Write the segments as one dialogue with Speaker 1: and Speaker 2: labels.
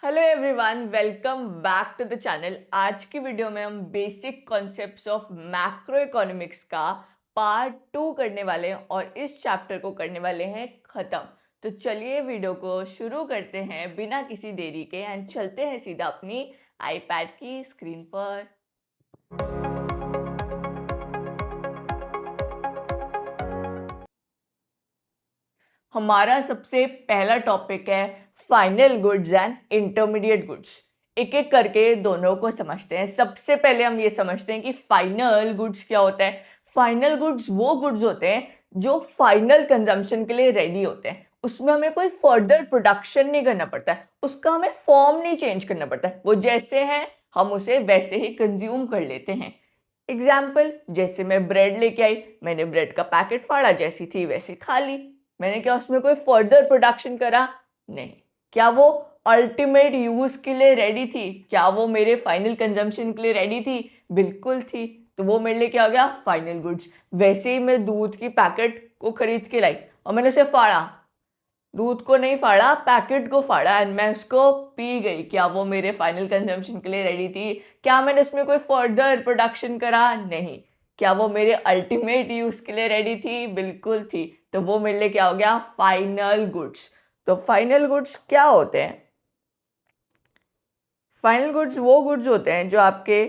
Speaker 1: Hello everyone, welcome back to the channel. आज की video में हम basic concepts of macroeconomics का पार्ट 2 करने वाले हैं और इस चैप्टर को करने वाले हैं ख़त्म। तो चलिए वीडियो को शुरू करते हैं बिना किसी देरी के एंड चलते हैं सीधा अपनी आईपैड की स्क्रीन पर। हमारा सबसे पहला टॉपिक है final goods and intermediate goods. एक एक करके दोनों को समझते हैं। सबसे पहले हम ये समझते हैं कि फाइनल गुड्स क्या होता है। फाइनल गुड्स वो गुड्स होते हैं जो फाइनल कंजम्पशन के लिए रेडी होते हैं। उसमें हमें कोई फर्दर प्रोडक्शन नहीं करना पड़ता है, उसका हमें फॉर्म नहीं चेंज करना पड़ता है। वो जैसे है हम उसे वैसे ही कंज्यूम कर लेते हैं। एग्जाम्पल, जैसे मैं ब्रेड लेके आई, मैंने ब्रेड का पैकेट फाड़ा, जैसी थी वैसे खा ली। मैंने क्या उसमें कोई फर्दर प्रोडक्शन करा? नहीं। क्या वो अल्टीमेट यूज के लिए रेडी थी? क्या वो मेरे फाइनल कंजम्पशन के लिए रेडी थी? बिल्कुल थी। तो वो मेरे लिए क्या हो गया? Final goods. वैसे ही मैं दूध की पैकेट को खरीद के लाई और मैंने उसे फाड़ा, दूध को नहीं फाड़ा, पैकेट को फाड़ा एंड मैं उसको पी गई। क्या वो मेरे फाइनल कंजम्पशन के लिए रेडी थी? क्या मैंने उसमें कोई फर्दर प्रोडक्शन करा? नहीं। क्या वो मेरे अल्टीमेट यूज के लिए रेडी थी? बिल्कुल थी। तो वो मेरे लिए क्या हो गया? Final goods. तो फाइनल गुड्स क्या होते हैं? फाइनल गुड्स वो गुड्स होते हैं जो आपके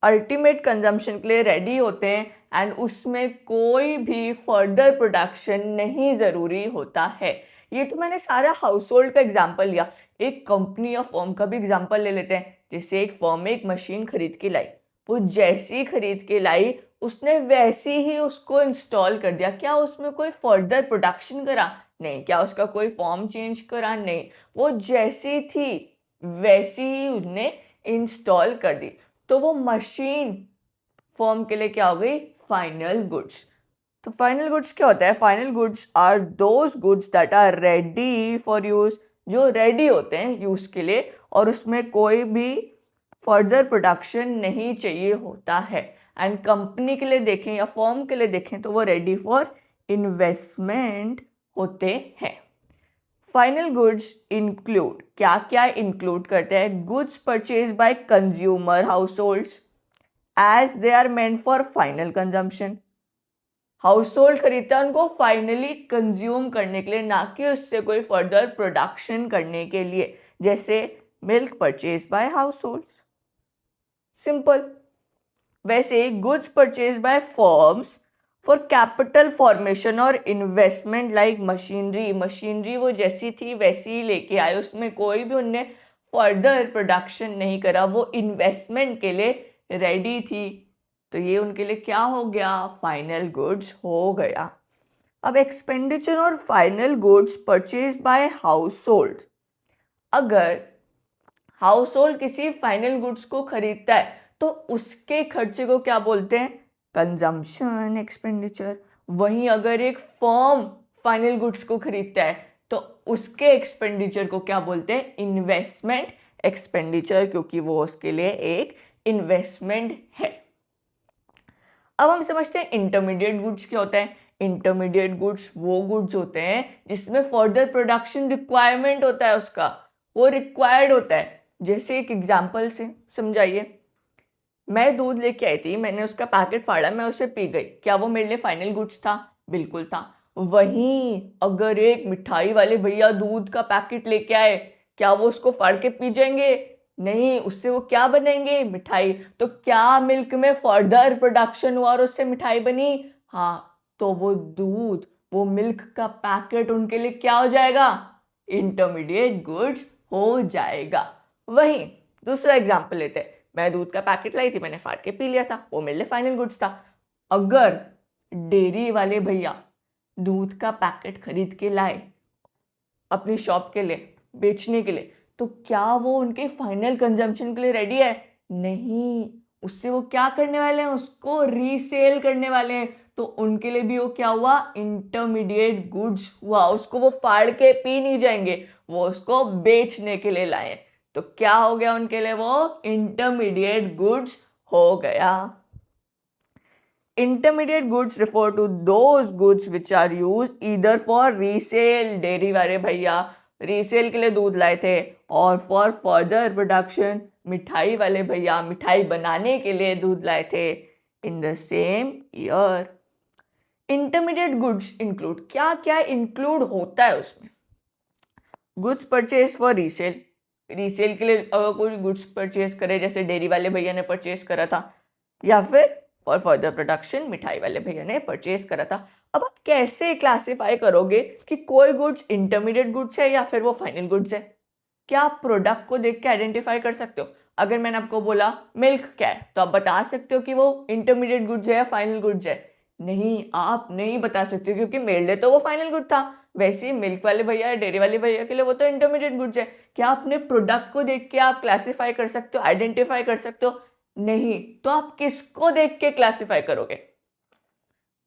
Speaker 1: अल्टीमेट कंजम्पशन के लिए रेडी होते हैं एंड उसमें कोई भी फर्दर प्रोडक्शन नहीं ज़रूरी होता है। ये तो मैंने सारा हाउस होल्ड का एग्जाम्पल लिया। एक कंपनी या फर्म का भी एग्जाम्पल ले लेते हैं। जैसे एक फर्म में एक मशीन खरीद के लाई, वो जैसी खरीद के लाई उसने वैसी ही उसको इंस्टॉल कर दिया। क्या उसमें कोई फर्दर प्रोडक्शन करा? नहीं। क्या उसका कोई फॉर्म चेंज करा? नहीं। वो जैसी थी वैसी ही उसने इंस्टॉल कर दी। तो वो मशीन फर्म के लिए क्या हो गई? Final goods. तो फाइनल गुड्स क्या होता है? Final goods are those goods that are ready for use, जो रेडी होते हैं यूज के लिए और उसमें कोई भी फर्दर प्रोडक्शन नहीं चाहिए होता है। एंड कंपनी के लिए देखें या फर्म के लिए देखें तो वो रेडी फॉर इन्वेस्टमेंट होते हैं। फाइनल गुड्स इंक्लूड, क्या क्या इंक्लूड करते हैं? Goods purchase by consumer households as they are meant for final consumption. Household खरीदता है उनको फाइनली कंज्यूम करने के लिए, ना कि उससे कोई फर्दर प्रोडक्शन करने के लिए। जैसे milk purchase by household, simple. वैसे goods purchase by firms for capital formation और इन्वेस्टमेंट लाइक मशीनरी, मशीनरी वो जैसी थी वैसी ही लेके आए, उसमें कोई भी उनने फर्दर प्रोडक्शन नहीं करा, वो इन्वेस्टमेंट के लिए रेडी थी। तो ये उनके लिए क्या हो गया? फाइनल गुड्स हो गया। अब एक्सपेंडिचर और final goods purchase by house hold. अगर हाउस होल्ड किसी फाइनल गुड्स को खरीदता है तो उसके खर्चे को क्या बोलते हैं? Consumption expenditure. वहीं अगर एक फर्म फाइनल गुड्स को खरीदता है तो उसके एक्सपेंडिचर को क्या बोलते हैं? इन्वेस्टमेंट एक्सपेंडिचर, क्योंकि वो उसके लिए एक इन्वेस्टमेंट है। अब हम समझते हैं इंटरमीडिएट गुड्स क्या होता है। इंटरमीडिएट गुड्स वो गुड्स होते हैं जिसमें फर्दर प्रोडक्शन रिक्वायरमेंट होता है, उसका वो रिक्वायर्ड होता है। जैसे एक एग्जांपल से समझाइए। मैं दूध लेके आई थी, मैंने उसका पैकेट फाड़ा, मैं उसे पी गई। क्या वो मेरे लिए फाइनल गुड्स था? बिल्कुल था। वहीं अगर एक मिठाई वाले भैया दूध का पैकेट लेके आए, क्या वो उसको फाड़ के पी जाएंगे? नहीं। उससे वो क्या बनाएंगे? मिठाई। तो क्या मिल्क में फर्दर प्रोडक्शन हुआ और उससे मिठाई बनी? हाँ। तो वो दूध, वो मिल्क का पैकेट उनके लिए क्या हो जाएगा? इंटरमीडिएट गुड्स हो जाएगा। वहीं दूसरा एग्जाम्पल लेते हैं। मैं दूध का पैकेट लाई थी, मैंने फाड़ के पी लिया था, वो मेरे लिए फाइनल गुड्स था। अगर डेयरी वाले भैया दूध का पैकेट खरीद के लाए अपनी शॉप के लिए बेचने के लिए, तो क्या वो उनके फाइनल कंजम्पशन के लिए रेडी है? नहीं। उससे वो क्या करने वाले हैं? उसको रीसेल करने वाले हैं। तो उनके लिए भी वो क्या हुआ? इंटरमीडिएट गुड्स हुआ। उसको वो फाड़ के पी नहीं जाएंगे, वो उसको बेचने के लिए लाए। तो क्या हो गया उनके लिए? वो इंटरमीडिएट गुड्स हो गया। Intermediate goods refer to those goods which are use either for resale. Dairy वाले भैया रीसेल के लिए दूध लाए थे और फॉर फर्दर प्रोडक्शन मिठाई वाले भैया मिठाई बनाने के लिए दूध लाए थे in the same year. Intermediate goods include, क्या क्या इंक्लूड होता है उसमें? Goods purchase for resale, resale के लिए अगर कोई गुड्स परचेज करे, जैसे डेयरी वाले भैया ने परचेज करा था, या फिर फॉर फर्दर प्रोडक्शन मिठाई वाले भैया ने परचेज करा था। अब आप कैसे क्लासिफाई करोगे कि कोई गुड्स इंटरमीडिएट गुड्स है या फिर वो फाइनल गुड्स है? क्या आप प्रोडक्ट को देख के आइडेंटिफाई कर सकते हो? अगर मैंने आपको बोला मिल्क क्या है, तो आप बता सकते हो कि वो इंटरमीडिएट गुड्स है या फाइनल गुड्स है? नहीं, आप नहीं बता सकते, क्योंकि मेरे लिए तो वो फाइनल गुड था, वैसे ही मिल्क वाले भैया या डेयरी वाले भैया के लिए वो तो इंटरमीडिएट गुड्स है। क्या अपने प्रोडक्ट को देख के आप क्लासिफाई कर सकते हो, आइडेंटिफाई कर सकते हो? नहीं। तो आप किसको देख के क्लासिफाई करोगे?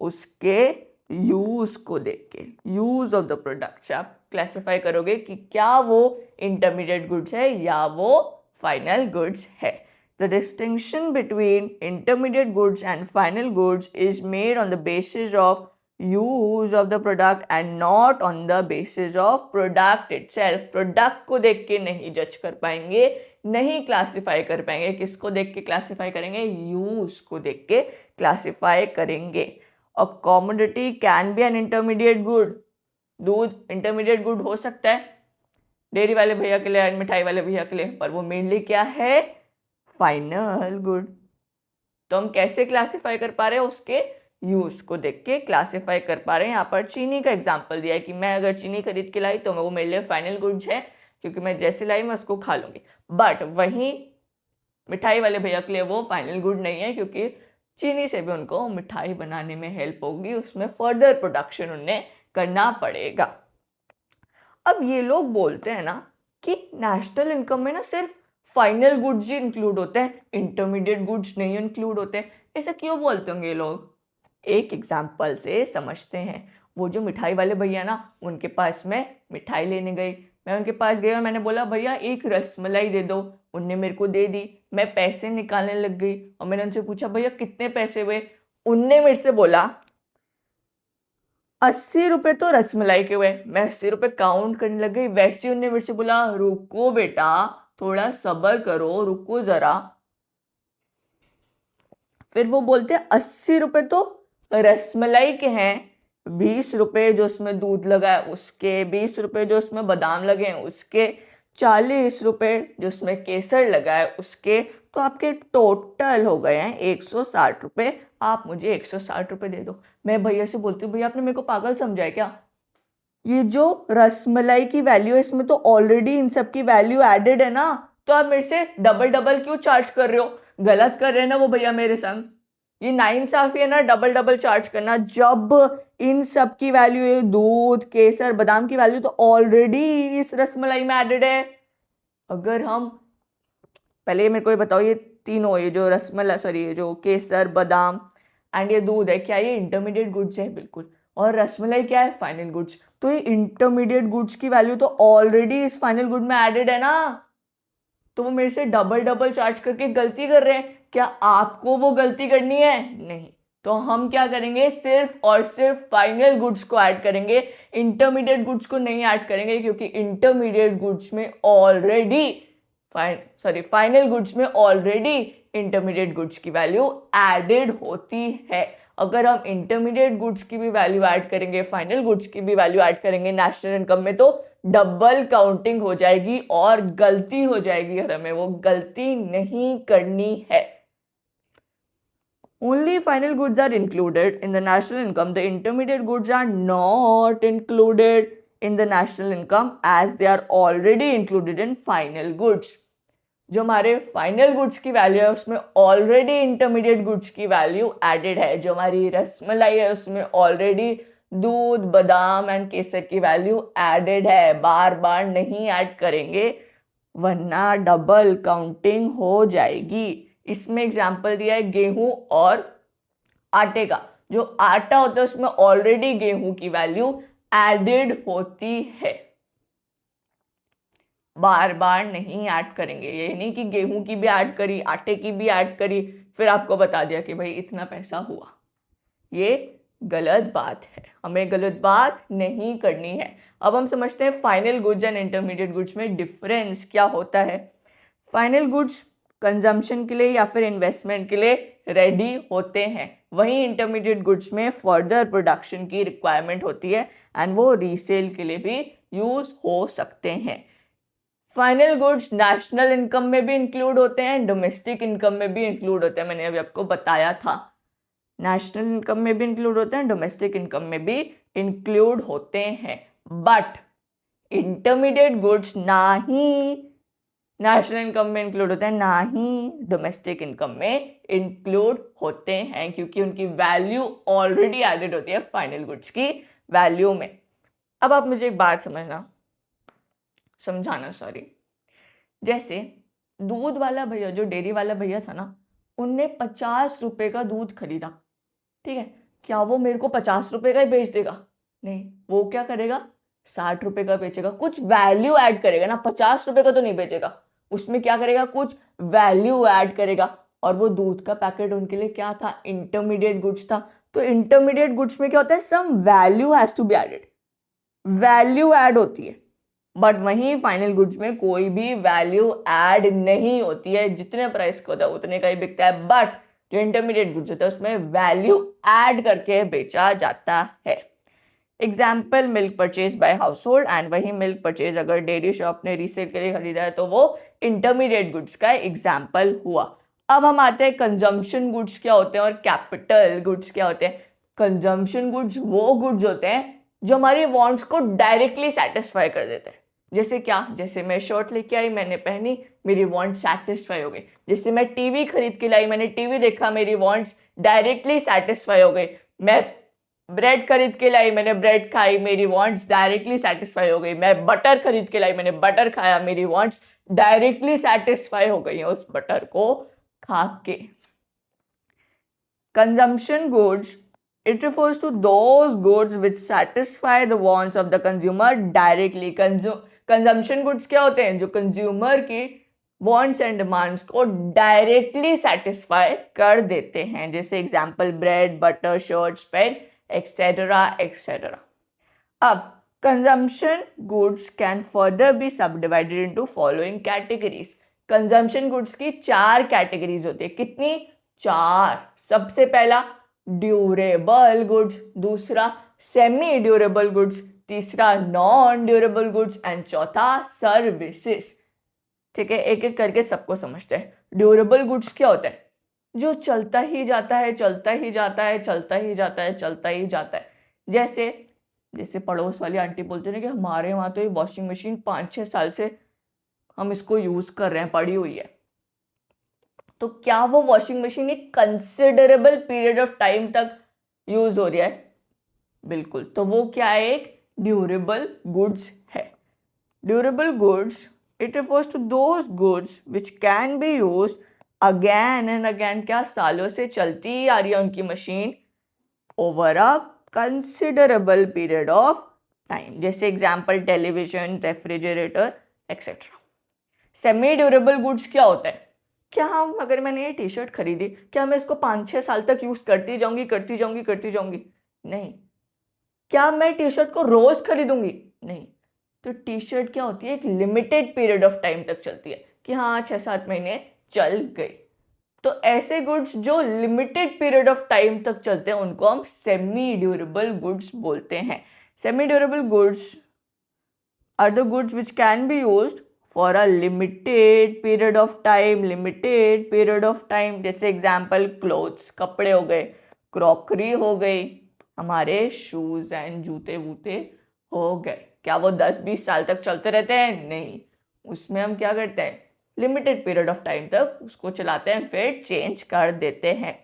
Speaker 1: उसके यूज को देख के, यूज ऑफ द प्रोडक्ट से आप क्लासिफाई करोगे कि क्या वो इंटरमीडिएट गुड्स है या वो फाइनल गुड्स है। The distinction between intermediate goods and final goods is made on the basis of use of the product and not on the basis of product itself. Product को देख के नहीं जज कर पाएंगे, नहीं क्लासिफाई कर पाएंगे। किसको देख के क्लासिफाई करेंगे? यूज को देख के क्लासिफाई करेंगे। A commodity can be an intermediate good. दूध इंटरमीडिएट गुड हो सकता है डेयरी वाले भैया के लिए, मिठाई वाले भैया के लिए, पर वो मेनली क्या है? Final good. तो हम कैसे क्लासिफाई कर पा रहे हैं? उसके यूज को देख के क्लासिफाई कर पा रहे हैं। यहाँ पर चीनी का एग्जांपल दिया है कि मैं अगर चीनी खरीद के लाई तो वो मेरे लिए फाइनल गुड्स है, क्योंकि मैं जैसे लाई मैं उसको खा लूंगी। बट वहीं मिठाई वाले भैया के लिए वो फाइनल गुड नहीं है, क्योंकि चीनी से भी उनको मिठाई बनाने में हेल्प होगी, उसमें फर्दर प्रोडक्शन उन्हें करना पड़ेगा। अब ये लोग बोलते हैं ना कि नेशनल इनकम में ना सिर्फ फाइनल गुड्स ही इंक्लूड होते हैं, इंटरमीडिएट गुड्स नहीं इंक्लूड होते। ऐसा क्यों बोलते होंगे ये लोग? एक एग्जाम्पल से समझते हैं। वो जो मिठाई वाले भैया ना, उनके पास मैं मिठाई लेने गई, मैं उनके पास गई और मैंने बोला भैया एक रसमलाई दे दो, उनने मेरे को दे दी। मैं पैसे निकालने लग गई और मैंने उनसे पूछा भैया कितने पैसे हुए? उनने मेरे से बोला 80 रुपए तो रसमलाई के हुए। मैं 80 रुपए काउंट करने लग गई, वैसे उनने मेरे से बोला रुको बेटा, थोड़ा सब्र करो, रुको जरा। फिर वो बोलते हैं 80 रुपए तो रसमलाई के हैं, 20 रुपए जो उसमें दूध लगा है उसके, 20 रुपए जो उसमें बादाम लगे हैं उसके, 40 रुपए जो उसमें केसर लगा है उसके, तो आपके टोटल हो गए हैं 160 रुपए। आप मुझे 160 रुपए दे दो। मैं भैया से बोलती हूँ भैया आपने मेरे को पागल समझा है क्या? ये जो रसमलाई की वैल्यू है इसमें तो ऑलरेडी इन सब की वैल्यू एडेड है ना, तो आप मेरे से डबल डबल क्यों चार्ज कर रहे हो? गलत कर रहे हैं ना वो भैया मेरे संग। ये नाइंसाफी है ना डबल डबल चार्ज करना, जब इन सब की वैल्यू है, दूध केसर बादाम की वैल्यू तो ऑलरेडी इस रसमलाई में एडेड है। अगर हम पहले मेरे को ये बताओ, ये तीनों, ये जो रसमलाई सॉरी ये जो केसर बादाम एंड ये दूध है, क्या ये इंटरमीडिएट गुड्स है? बिल्कुल। और रसमलाई क्या है? Final goods. तो ये इंटरमीडिएट गुड्स की वैल्यू तो ऑलरेडी इस फाइनल गुड में एडेड है ना, तो वो मेरे से डबल डबल चार्ज करके गलती कर रहे हैं। क्या आपको वो गलती करनी है? नहीं। तो हम क्या करेंगे? सिर्फ और सिर्फ फाइनल गुड्स को ऐड करेंगे, इंटरमीडिएट गुड्स को नहीं ऐड करेंगे, क्योंकि इंटरमीडिएट गुड्स में ऑलरेडी फाइनल गुड्स में ऑलरेडी इंटरमीडिएट गुड्स की वैल्यू एडेड होती है। अगर हम इंटरमीडिएट गुड्स की भी वैल्यू ऐड करेंगे, फाइनल गुड्स की भी वैल्यू ऐड करेंगे नेशनल इनकम में, तो डबल काउंटिंग हो जाएगी और गलती हो जाएगी, और हमें वो गलती नहीं करनी है। Only final goods are included in the national income. The intermediate goods are not included in the national income as they are already included in final goods. जो हमारे फाइनल गुड्स की वैल्यू है उसमें ऑलरेडी इंटरमीडिएट गुड्स की value added है। जो हमारी रसमलाई है उसमें ऑलरेडी दूध बादाम एंड केसर की वैल्यू एडेड है। बार बार नहीं ऐड करेंगे वरना डबल काउंटिंग हो जाएगी। इसमें एग्जाम्पल दिया है गेहूं और आटे का। जो आटा होता है उसमें ऑलरेडी गेहूं की वैल्यू एडेड होती है, बार बार नहीं ऐड करेंगे। ये नहीं कि गेहूं की भी ऐड करी आटे की भी ऐड करी फिर आपको बता दिया कि भाई इतना पैसा हुआ। ये गलत बात है, हमें गलत बात नहीं करनी है। अब हम समझते हैं final goods and intermediate goods में डिफरेंस क्या होता है। फाइनल गुड्स कंजम्पशन के लिए या फिर इन्वेस्टमेंट के लिए रेडी होते हैं, वहीं इंटरमीडिएट गुड्स में फर्दर प्रोडक्शन की रिक्वायरमेंट होती है एंड वो रीसेल के लिए भी यूज हो सकते हैं। फाइनल गुड्स नेशनल इनकम में भी इंक्लूड होते हैं, डोमेस्टिक इनकम में भी इंक्लूड होते हैं, मैंने अभी आपको बताया था। नेशनल इनकम में भी इंक्लूड होते हैं, डोमेस्टिक इनकम में भी इंक्लूड होते हैं, बट इंटरमीडिएट गुड्स ना ही नेशनल इनकम में इंक्लूड होते हैं ना ही डोमेस्टिक इनकम में इंक्लूड होते हैं, क्योंकि उनकी वैल्यू ऑलरेडी एडेड होती है फाइनल गुड्स की वैल्यू में। अब आप मुझे एक बात समझाना, जैसे दूध वाला भैया, जो डेयरी वाला भैया था ना, उनने 50 रुपए का दूध खरीदा, ठीक है, क्या वो मेरे को 50 रुपए का ही बेच देगा? नहीं, वो क्या करेगा, 60 रुपए का बेचेगा, कुछ वैल्यू ऐड करेगा ना, 50 रुपए का तो नहीं बेचेगा, उसमें क्या करेगा, कुछ वैल्यू ऐड करेगा। और वो दूध का पैकेट उनके लिए क्या था, इंटरमीडिएट गुड्स था। तो इंटरमीडिएट गुड्स में क्या होता है, some value has to be added, value add होती है, बट वहीं फाइनल गुड्स में कोई भी वैल्यू ऐड नहीं होती है, जितने प्राइस का होता है उतने का ही बिकता है, बट जो इंटरमीडिएट गुड्स होता है उसमें वैल्यू ऐड करके बेचा जाता है। Example, milk purchase by house hold, and वही मिल्क परचेज अगर डेयरी शॉप ने रीसेल के लिए खरीदा है तो वो इंटरमीडिएट गुड्स का एग्जाम्पल हुआ। अब हम आते हैं कंजम्पशन गुड्स क्या होते हैं और कैपिटल गुड्स क्या होते हैं। कंजम्पशन गुड्स वो गुड्स होते हैं जो हमारी वांट्स को डायरेक्टली सेटिस्फाई कर देते हैं। जैसे क्या, जैसे मैं शर्ट लेके आई, मैंने पहनी, मेरी वांट सेटिस्फाई हो गई। जैसे मैं टीवी खरीद के लाई, मैंने टीवी देखा, मेरी वांट्स डायरेक्टली सेटिस्फाई हो गई। मैं ब्रेड खरीद के लाई, मैंने ब्रेड खाई, मेरी वांट्स डायरेक्टली सेटिस्फाई हो गई। मैं बटर खरीद के लाई, मैंने बटर खाया, मेरी वांट्स डायरेक्टली सेटिस्फाई हो गई उस बटर को खा के। Consumption goods, it refers to those goods which satisfy the wants of the consumer directly. Consumption goods क्या होते हैं, जो कंज्यूमर की wants and demands को डायरेक्टली सेटिस्फाई कर देते हैं। जैसे example, bread, butter, shirts, pen, etcetera etcetera. अब consumption goods can further be subdivided into following categories. Consumption goods की 4 कैटेगरीज होती है। कितनी? 4। सबसे पहला ड्यूरेबल गुड्स, दूसरा सेमी ड्यूरेबल गुड्स, तीसरा नॉन ड्यूरेबल गुड्स एंड चौथा सर्विसेज। ठीक है, एक एक करके सबको समझते हैं। ड्यूरेबल गुड्स क्या होता है? जो चलता ही जाता है, चलता ही जाता है, चलता ही जाता है, चलता ही जाता है। जैसे पड़ोस वाली आंटी बोलते हैं कि हमारे वहाँ तो ये वॉशिंग मशीन 5-6 साल से हम इसको यूज कर रहे हैं, पड़ी हुई है। तो क्या वो वॉशिंग मशीन एक कंसिडरेबल पीरियड ऑफ टाइम तक यूज हो रही है? बिल्कुल। तो वो क्या है? एक ड्यूरेबल गुड्स है। Durable goods, it refers to those goods which can be use again and again. क्या सालों से चलती ही आ रही है उनकी machine over a considerable period of time. जैसे example, television, refrigerator etcetera. Semi durable goods क्या होता है? क्या हम, अगर मैंने ये टी शर्ट खरीदी, क्या मैं इसको 5-6 साल तक यूज करती जाऊंगी? नहीं। क्या मैं टी शर्ट को रोज खरीदूंगी? नहीं। तो टी शर्ट क्या होती है? एक लिमिटेड पीरियड ऑफ टाइम तक चलती है कि हाँ 6-7 महीने चल गई। तो ऐसे गुड्स जो लिमिटेड पीरियड ऑफ टाइम तक चलते हैं उनको हम सेमी ड्यूरेबल गुड्स बोलते हैं। Semi durable goods are the goods which can be used for a limited period of time. जैसे एग्जाम्पल, क्लोथ्स, कपड़े हो गए, क्रॉकरी हो गई, हमारे शूज एंड जूते वूते हो गए। क्या वो 10-20 साल तक चलते रहते हैं? नहीं। उसमें हम क्या करते हैं? लिमिटेड पीरियड ऑफ टाइम तक उसको चलाते हैं, फिर चेंज कर देते हैं।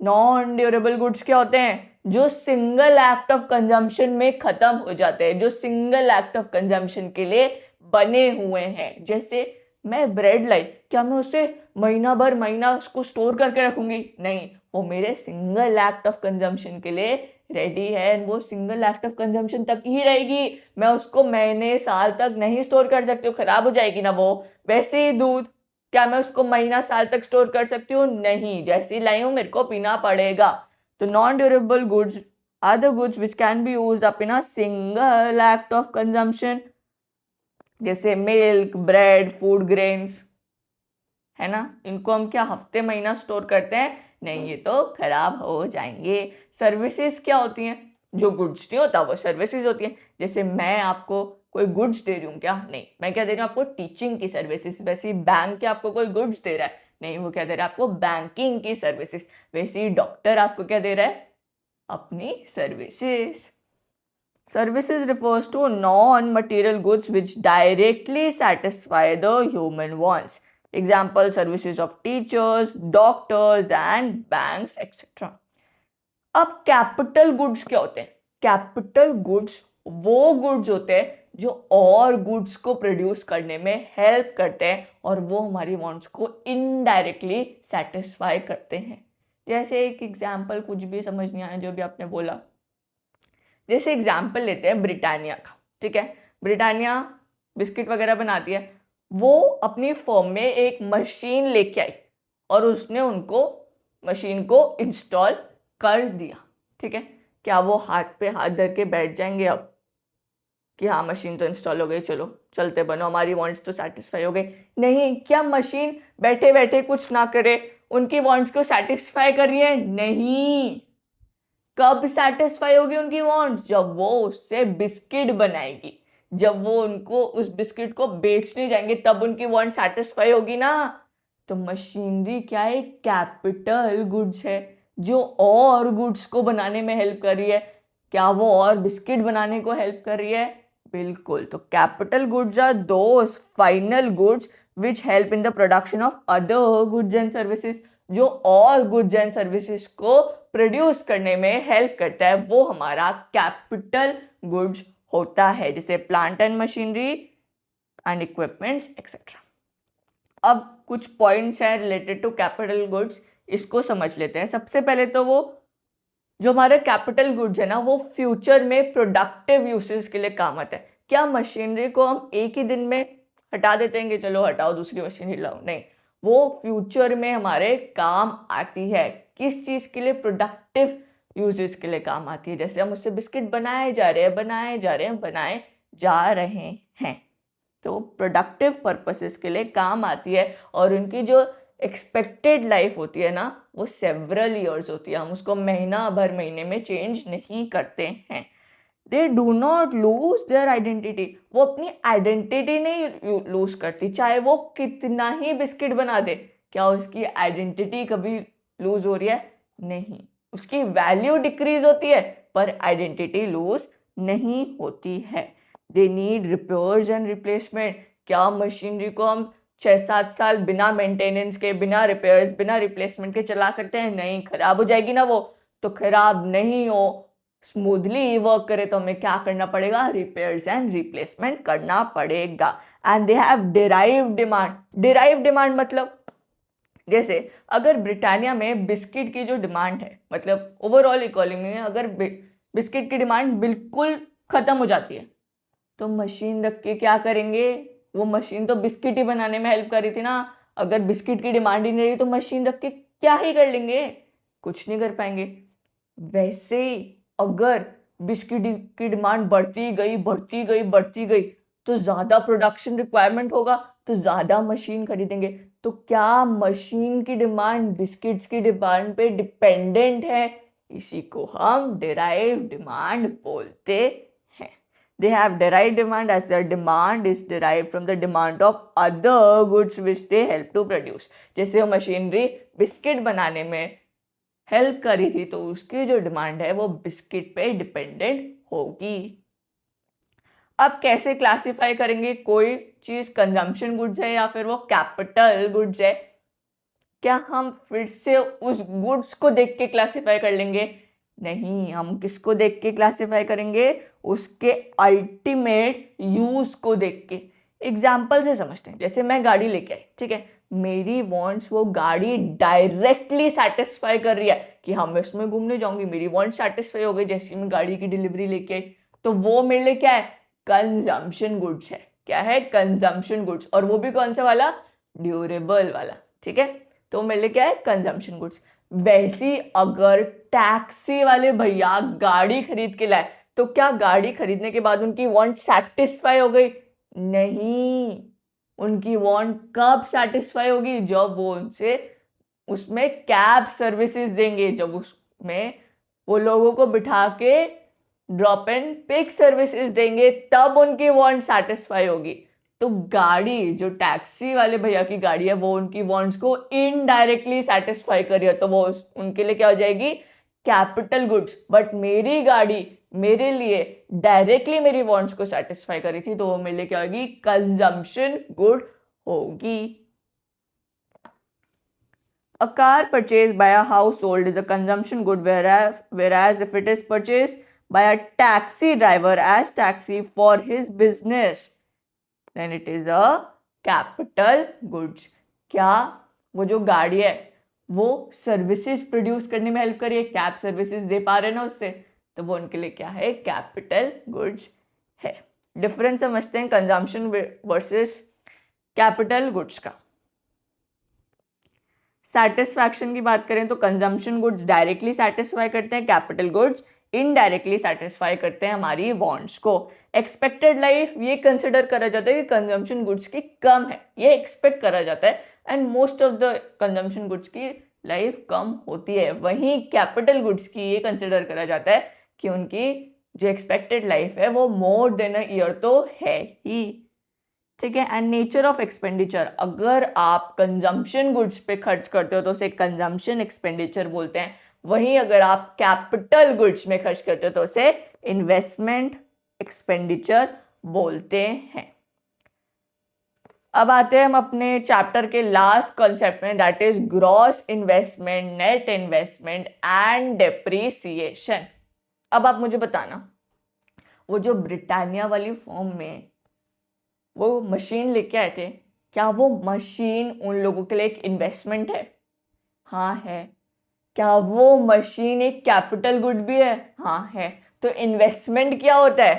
Speaker 1: नॉन ड्यूरेबल गुड्स क्या होते हैं? जो सिंगल एक्ट ऑफ कंजम्पशन में खत्म हो जाते हैं, जो सिंगल एक्ट ऑफ कंजम्पशन के लिए बने हुए हैं। जैसे मैं ब्रेड लाई, क्या मैं उसे महीना उसको स्टोर करके रखूंगी? नहीं। वो मेरे सिंगल एक्ट ऑफ कंजम्पशन के लिए रेडी है, वो सिंगल एक्ट ऑफ कंजम्पशन तक ही रहेगी। मैं उसको महीने साल तक नहीं स्टोर कर सकती हूँ, खराब हो जाएगी ना वो। वैसे ही दूध, क्या मैं उसको महीना साल तक स्टोर कर सकती हूँ? नहीं। जैसी लाई हूँ मेरे को पीना पड़ेगा। तो non durable goods are the goods which can be used up in a single act of consumption, जैसे मिल्क, ब्रेड, फूड ग्रेन्स, है ना, इनको हम क्या हफ्ते महीना स्टोर करते हैं? नहीं, ये तो खराब हो जाएंगे। सर्विसेज क्या होती हैं? जो गुड्स नहीं होता वो सर्विसेज होती हैं। जैसे मैं आपको कोई गुड्स दे रही हूँ क्या? नहीं, मैं क्या दे रही हूँ आपको? टीचिंग की सर्विसेज। वैसे बैंक क्या आपको कोई गुड्स दे रहा है? नहीं, वो क्या दे रहा है आपको? बैंकिंग की सर्विसेज। वैसे ही डॉक्टर आपको क्या दे रहा है? अपनी services. Services refers to non-material goods which directly satisfy the human wants. Example, services of teachers, doctors and banks, etc. अब कैपिटल गुड्स क्या होते हैं? कैपिटल गुड्स वो गुड्स होते हैं जो और गुड्स को प्रोड्यूस करने में हेल्प करते हैं और वो हमारी वांट्स को इनडायरेक्टली सेटिस्फाई करते हैं। जैसे एक एग्जांपल, कुछ भी समझ नहीं आया जो भी आपने बोला, जैसे एग्जाम्पल लेते हैं ब्रिटानिया का, ठीक है। ब्रिटानिया बिस्किट वगैरह बनाती है, वो अपनी फर्म में एक मशीन लेके आई और उसने उनको मशीन को इंस्टॉल कर दिया, ठीक है। क्या वो हाथ पे हाथ धर के बैठ जाएंगे अब कि हाँ मशीन तो इंस्टॉल हो गई, चलो चलते बनो, हमारी वांट्स तो सेटिस्फाई हो गई? नहीं। क्या मशीन बैठे बैठे कुछ ना करे उनकी वांट्स को सेटिस्फाई कर रही है? नहीं। कब सेटिस्फाई होगी उनकी वांट्स? जब वो उससे बिस्किट बनाएगी, जब वो उनको उस बिस्किट को बेचने जाएंगे तब उनकी वांट सेटिस्फाई होगी ना। तो मशीनरी क्या है? कैपिटल गुड्स है जो और गुड्स को बनाने में हेल्प कर रही है। क्या वो और बिस्किट बनाने को हेल्प कर रही है? बिल्कुल। तो capital goods are those final goods which help in the production of other goods and services. जो और गुड्स एंड सर्विसेज को प्रोड्यूस करने में हेल्प करता है वो हमारा कैपिटल गुड्स होता है, जैसे plant and machinery and equipments etcetera. अब कुछ पॉइंट्स हैं रिलेटेड टू कैपिटल गुड्स, इसको समझ लेते हैं। सबसे पहले तो वो जो हमारा कैपिटल गुड्स है ना, वो फ्यूचर में प्रोडक्टिव यूसेज के लिए काम आता है। क्या मशीनरी को हम एक ही दिन में हटा देते हैं कि चलो हटाओ दूसरी मशीनरी लाओ? नहीं, वो फ्यूचर में हमारे काम आती है। किस चीज़ के लिए? प्रोडक्टिव यूजेस के लिए काम आती है। जैसे हम उससे बिस्किट बनाए जा रहे हैं, तो प्रोडक्टिव पर्पसेस के लिए काम आती है और उनकी जो एक्सपेक्टेड लाइफ होती है ना, वो सेवरल ईयर्स होती है। हम उसको महीने में चेंज नहीं करते हैं। They do not lose their identity. वो अपनी आइडेंटिटी नहीं लूज करती, चाहे वो कितना ही बिस्किट बना दे। क्या उसकी आइडेंटिटी कभी लूज हो रही है? नहीं। उसकी वैल्यू डिक्रीज होती है पर आइडेंटिटी लूज नहीं होती है। They need repairs and replacement. क्या मशीनरी को हम 6-7 साल बिना मेंटेनेंस के, बिना रिपेयर्स, बिना रिप्लेसमेंट के चला सकते हैं? नहीं, खराब हो जाएगी ना वो। तो खराब नहीं हो, स्मूथली वर्क करे तो हमें क्या करना पड़ेगा? रिपेयर्स एंड रिप्लेसमेंट करना पड़ेगा। And they have derived demand. Derived demand मतलब जैसे अगर ब्रिटानिया में बिस्किट की जो डिमांड है, मतलब ओवरऑल इकोनॉमी में अगर बिस्किट की डिमांड बिल्कुल खत्म हो जाती है तो मशीन रख के क्या करेंगे? वो मशीन तो बिस्किट ही बनाने में हेल्प कर रही थी ना। अगर बिस्किट की डिमांड ही नहीं रही तो मशीन रख के क्या ही कर लेंगे? कुछ नहीं कर पाएंगे। वैसे ही अगर बिस्किट की डिमांड बढ़ती गई तो ज़्यादा प्रोडक्शन रिक्वायरमेंट होगा, तो ज़्यादा मशीन खरीदेंगे। तो क्या मशीन की डिमांड बिस्किट्स की डिमांड पे डिपेंडेंट है? इसी को हम डिराइव्ड डिमांड बोलते हैं। They have derived demand as their demand is derived from the demand of other goods which they help to produce. जैसे वो मशीनरी बिस्किट बनाने में हेल्प करी थी तो उसकी जो डिमांड है वो बिस्किट पे डिपेंडेंट होगी। अब कैसे क्लासिफाई करेंगे कोई चीज़ कंजम्पशन गुड्स है या फिर वो कैपिटल गुड्स है? क्या हम फिर से उस गुड्स को देख के क्लासिफाई कर लेंगे? नहीं, हम किसको देख के क्लासिफाई करेंगे? उसके अल्टीमेट यूज को देख के। एग्जाम्पल से समझते हैं। जैसे मैं गाड़ी लेके आई, ठीक है, मेरी वांट्स वो गाड़ी डायरेक्टली सेटिस्फाई कर रही है कि हाँ मैं इसमें घूमने जाऊंगी, मेरी वांट सेटिस्फाई हो गई जैसे मैं गाड़ी की डिलीवरी लेके आई। तो वो मेरे लिए क्या है? कंजम्पशन गुड्स है। क्या है? Consumption goods. और वो भी कौन सा वाला? ड्यूरेबल वाला, ठीक है। तो मेरे लिए क्या है? Consumption goods. वैसी अगर टैक्सी वाले भैया गाड़ी खरीद के लाए, तो क्या गाड़ी खरीदने के बाद उनकी वांट सेटिस्फाई हो गई? नहीं, उनकी वांट कब सेटिस्फाई होगी? जब वो उनसे उसमें कैब सर्विसेज देंगे, जब उसमें वो लोगों को बिठा के ड्रॉप एंड पिक सर्विसेज देंगे, तब उनकी वांट सेटिस्फाई होगी। तो गाड़ी, जो टैक्सी वाले भैया की गाड़ी है, वो उनकी वांट्स को इनडायरेक्टली सेटिस्फाई कर रही है, तो वो उनके लिए क्या हो जाएगी? Capital goods. बट मेरी गाड़ी मेरे लिए डायरेक्टली मेरी वांट्स को सेटिस्फाई कर रही थी, तो वो मेरे लिए क्या होगी? कंजम्पशन गुड होगी। A car purchased by a household is a consumption good, whereas if it is purchased by a taxi driver as taxi for his business, then it is a capital goods. क्या वो जो गाड़ी है वो services produce करने में help करिए, cab services दे पा रहे ना उससे, तो वो उनके लिए क्या है? कैपिटल गुड्स है। डिफरेंस समझते हैं कंजम्पशन वर्सेस कैपिटल गुड्स का। सेटिस्फैक्शन की बात करें तो कंजम्पशन गुड्स डायरेक्टली सेटिस्फाई करते हैं, कैपिटल गुड्स इनडायरेक्टली सेटिस्फाई करते हैं हमारी वांट्स को। एक्सपेक्टेड लाइफ ये कंसिडर करा जाता है कि कंजम्पशन गुड्स की कम है, ये एक्सपेक्ट करा जाता है, and most of the consumption goods की लाइफ कम होती है। वहीं कैपिटल गुड्स की ये कंसिडर करा जाता है कि उनकी जो एक्सपेक्टेड लाइफ है वो मोर देन अ ईयर तो है ही, ठीक है। एंड नेचर ऑफ एक्सपेंडिचर, अगर आप कंजम्पशन गुड्स पे खर्च करते हो तो उसे कंजम्पशन एक्सपेंडिचर बोलते हैं, वहीं अगर आप कैपिटल गुड्स में खर्च करते हो तो उसे इन्वेस्टमेंट एक्सपेंडिचर बोलते हैं। अब आते हैं हम अपने चैप्टर के लास्ट कॉन्सेप्ट में, that is gross investment, net investment and depreciation. अब आप मुझे बताना, वो जो ब्रिटानिया वाली फॉर्म में वो मशीन लेके आए थे, क्या वो मशीन उन लोगों के लिए एक इन्वेस्टमेंट है? हाँ है। क्या वो मशीन एक कैपिटल गुड भी है? हाँ है। तो इन्वेस्टमेंट क्या होता है?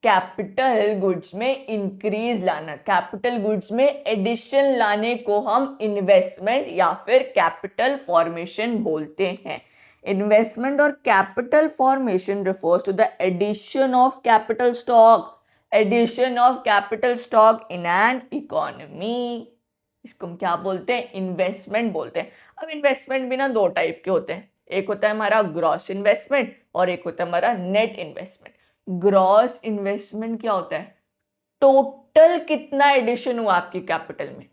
Speaker 1: कैपिटल गुड्स में इंक्रीज लाना, कैपिटल गुड्स में एडिशन लाने को हम इन्वेस्टमेंट या फिर कैपिटल फॉर्मेशन बोलते हैं। इन्वेस्टमेंट और capital formation refers to the addition of capital stock, addition of capital stock in an economy. इसको हम क्या बोलते हैं? इन्वेस्टमेंट बोलते हैं। अब इन्वेस्टमेंट भी ना दो टाइप के होते हैं, एक होता है हमारा ग्रॉस इन्वेस्टमेंट और एक होता है हमारा नेट इन्वेस्टमेंट। ग्रॉस इन्वेस्टमेंट क्या होता है? टोटल कितना एडिशन हुआ आपकी कैपिटल में।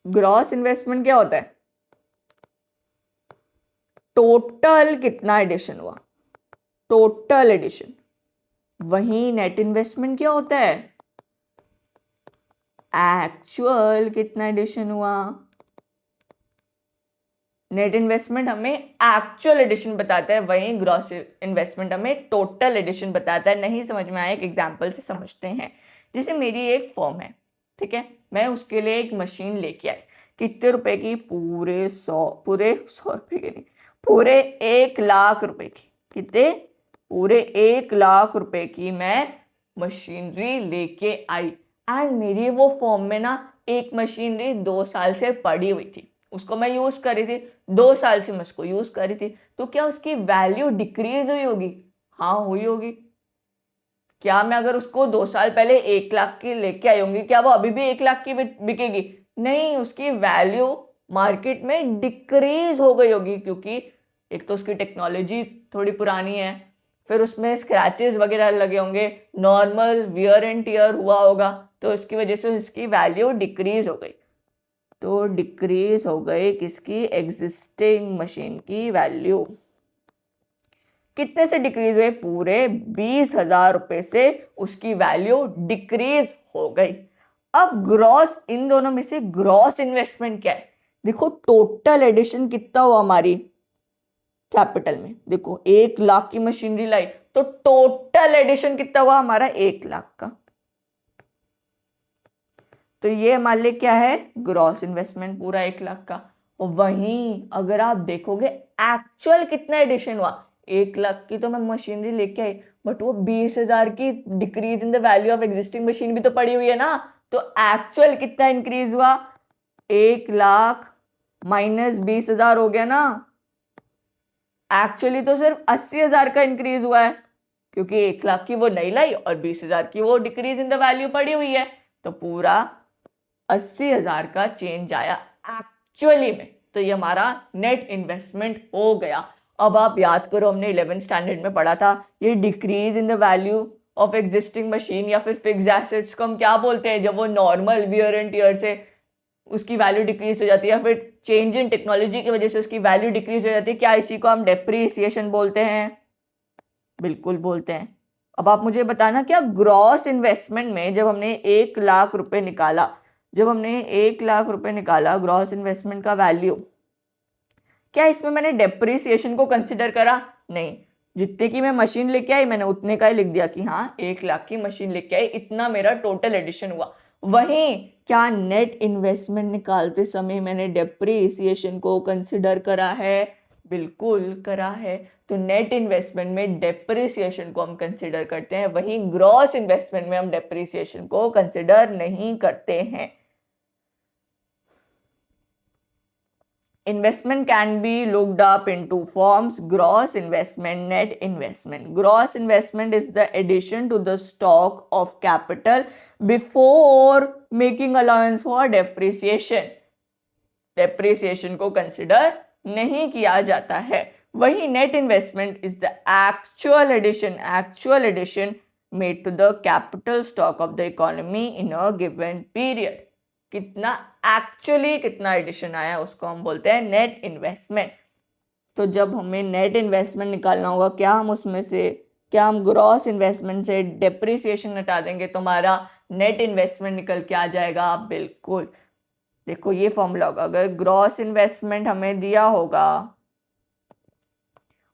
Speaker 1: ग्रॉस इन्वेस्टमेंट क्या होता है? टोटल कितना एडिशन हुआ, टोटल एडिशन। वहीं नेट इन्वेस्टमेंट क्या होता है? एक्चुअल कितना एडिशन हुआ। नेट इन्वेस्टमेंट हमें एक्चुअल एडिशन बताता है, वहीं ग्रॉस इन्वेस्टमेंट हमें टोटल एडिशन बताता है। नहीं समझ में आया, एक एग्जांपल से समझते हैं। जैसे मेरी एक फर्म है, ठीक है, मैं उसके लिए एक मशीन लेके आई, कितने रुपए की? पूरे 100 रुपए की नहीं, पूरे 1,00,000 रुपए की। कितने? पूरे 1,00,000 रुपए की मैं मशीनरी लेके आई। एंड मेरी वो फॉर्म में ना एक मशीनरी 2 साल से पड़ी हुई थी, उसको मैं यूज कर रही थी, 2 साल से मैं उसको यूज कर रही थी। तो क्या उसकी वैल्यू डिक्रीज हुई होगी? हाँ हुई होगी। क्या मैं अगर उसको 2 साल पहले 1,00,000 की लेके आई होंगी, क्या वो अभी भी 1,00,000 की बिकेगी? नहीं, उसकी वैल्यू मार्केट में डिक्रीज हो गई होगी, क्योंकि एक तो उसकी टेक्नोलॉजी थोड़ी पुरानी है, फिर उसमें स्क्रैचेस वगैरह लगे होंगे, नॉर्मल वियर एंड टियर हुआ होगा, तो इसकी वजह से उसकी वैल्यू डिक्रीज हो गई। तो डिक्रीज हो गई किसकी? एग्जिस्टिंग मशीन की वैल्यू। कितने से डिक्रीज हुए? पूरे 20,000 रुपए से उसकी वैल्यू डिक्रीज हो गई। अब ग्रॉस, इन दोनों में से ग्रॉस इन्वेस्टमेंट क्या है? देखो टोटल एडिशन कितना हुआ हमारी कैपिटल में। देखो 1,00,000 की मशीनरी लाई, तो टोटल एडिशन कितना हुआ हमारा? 1,00,000 का। तो ये हमारे लिए क्या है? ग्रॉस इन्वेस्टमेंट पूरा 1,00,000 का। और वहीं अगर आप देखोगे एक्चुअल कितना एडिशन हुआ, 1,00,000 की तो मैं मशीनरी लेके आई, बट वो 20,000 की decrease in the value of existing machine भी तो पड़ी हुई है ना। तो एक्चुअल कितना इंक्रीज हुआ? 1,00,000 -20,000 हो गया ना। एक्चुअली तो सिर्फ 80,000 का इंक्रीज हुआ है, क्योंकि 1 लाख की वो नहीं लाई और 20,000 की वो डिक्रीज इन द वैल्यू पड़ी हुई है, तो पूरा 80,000 का चेंज आया एक्चुअली में। तो ये हमारा नेट इन्वेस्टमेंट हो गया। अब आप याद करो, हमने 11th स्टैंडर्ड में पढ़ा था, ये decrease in the value of existing machine या फिर फिक्स्ड एसेट्स को हम क्या बोलते हैं, जब वो नॉर्मल वियर एंड टियर से उसकी वैल्यू डिक्रीज हो जाती है, या फिर चेंज इन टेक्नोलॉजी की वजह से उसकी वैल्यू डिक्रीज हो जाती है, क्या इसी को हम डेप्रीसिएशन बोलते हैं? बिल्कुल बोलते हैं। अब आप मुझे बताना, क्या ग्रॉस इन्वेस्टमेंट में जब हमने 1 लाख रुपए निकाला, जब हमने 1 लाख रुपए निकाला ग्रॉस इन्वेस्टमेंट का वैल्यू, क्या इसमें मैंने डेप्रीसिएशन को कंसिडर करा? नहीं। जितने की मैं मशीन लेके आई मैंने उतने का ही लिख दिया कि हाँ 1 लाख की मशीन लेके आई, इतना मेरा टोटल एडिशन हुआ। वहीं क्या नेट इन्वेस्टमेंट निकालते समय मैंने डेप्रीसिएशन को कंसिडर करा है? बिल्कुल करा है। तो नेट इन्वेस्टमेंट में डेप्रीसिएशन को हम कंसिडर करते हैं, वहीं ग्रॉस इन्वेस्टमेंट में हम डेप्रीसिएशन को कंसिडर नहीं करते हैं। Investment can be looked up into forms: gross investment, net investment. Gross investment is the addition to the stock of capital before making allowance for depreciation. Depreciation को consider नहीं किया जाता है। वही net investment is the actual addition made to the capital stock of the economy in a given period. कितना addition आया उसको हम बोलते हैं नेट इन्वेस्टमेंट। तो जब हमें नेट इन्वेस्टमेंट निकालना होगा, क्या हम ग्रॉस इन्वेस्टमेंट से डेप्रिसिएशन हटा देंगे तो हमारा नेट इन्वेस्टमेंट निकल के आ जाएगा? बिल्कुल। देखो ये फॉर्मूला होगा, अगर ग्रॉस इन्वेस्टमेंट हमें दिया होगा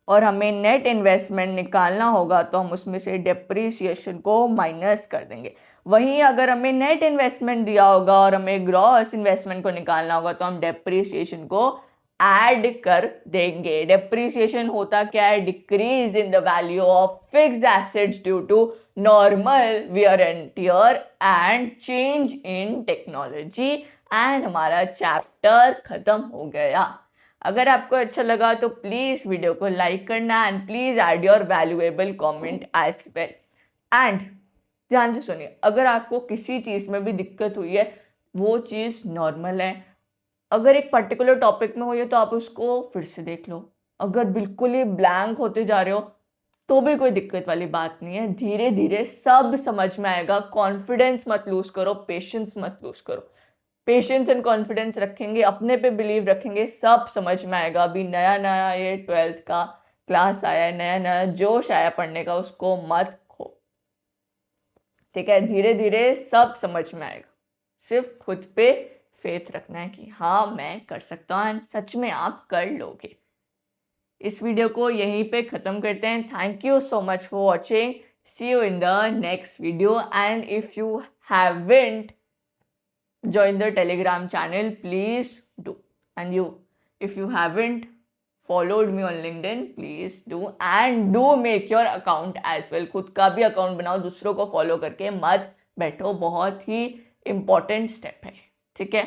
Speaker 1: और हमें नेट इन्वेस्टमेंट निकालना होगा तो हम उसमें से डेप्रिसिएशन को माइनस कर देंगे। वहीं अगर हमें नेट इन्वेस्टमेंट दिया होगा और हमें ग्रॉस इन्वेस्टमेंट को निकालना होगा तो हम डेप्रिसिएशन को ऐड कर देंगे। डेप्रिसिएशन होता क्या है? Decrease in the value of fixed assets due to normal wear and tear and change in technology. And हमारा चैप्टर खत्म हो गया। अगर आपको अच्छा लगा तो प्लीज वीडियो को लाइक करना and please add your valuable comment as well. And ध्यान से सुनिए, अगर आपको किसी चीज़ में भी दिक्कत हुई है वो चीज़ नॉर्मल है। अगर एक पर्टिकुलर टॉपिक में हुई है तो आप उसको फिर से देख लो। अगर बिल्कुल ही ब्लैंक होते जा रहे हो तो भी कोई दिक्कत वाली बात नहीं है, धीरे धीरे सब समझ में आएगा। कॉन्फिडेंस मत लूज करो, पेशेंस मत लूज करो। पेशेंस एंड कॉन्फिडेंस रखेंगे, अपने पे बिलीव रखेंगे, सब समझ में आएगा। अभी नया नया ये 12th का क्लास आया है, नया नया जोश आया पढ़ने का, उसको मत खो। ठीक है, धीरे धीरे सब समझ में आएगा। सिर्फ खुद पे फेथ रखना है कि हाँ मैं कर सकता हूँ, एंड सच में आप कर लोगे। इस वीडियो को यहीं पे ख़त्म करते हैं। Thank you so much for watching. See you in the next video. And if you haven't join the Telegram channel, please do. And if you haven't followed me on LinkedIn, please do, and do make your account as well. खुद का भी account बनाओ, दूसरों को follow करके मत बैठो, बहुत ही इंपॉर्टेंट स्टेप है। ठीक है,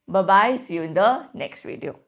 Speaker 1: bye bye, see you in the next video.